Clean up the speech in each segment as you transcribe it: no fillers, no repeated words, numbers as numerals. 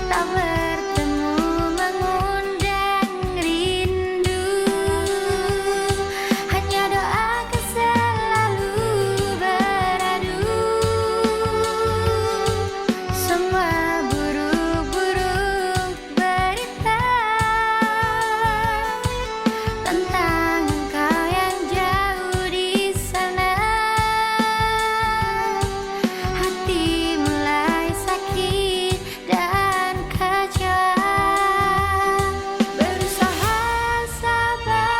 Tak bertemu mengundang rindu, hanya doaku selalu beradu. Semua buruk-buruk berita tentang engkau yang jauh di sana. Hati mulai sakit dan kecewa. Berusaha sabar.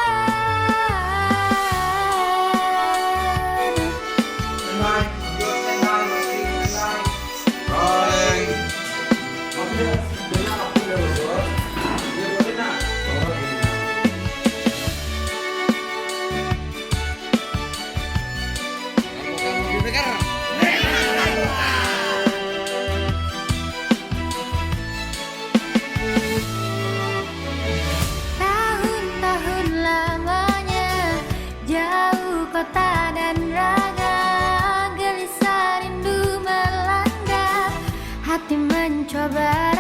Tahun-tahun lamanya jauh kota dan raga, gelisah rindu melanda, hati mencoba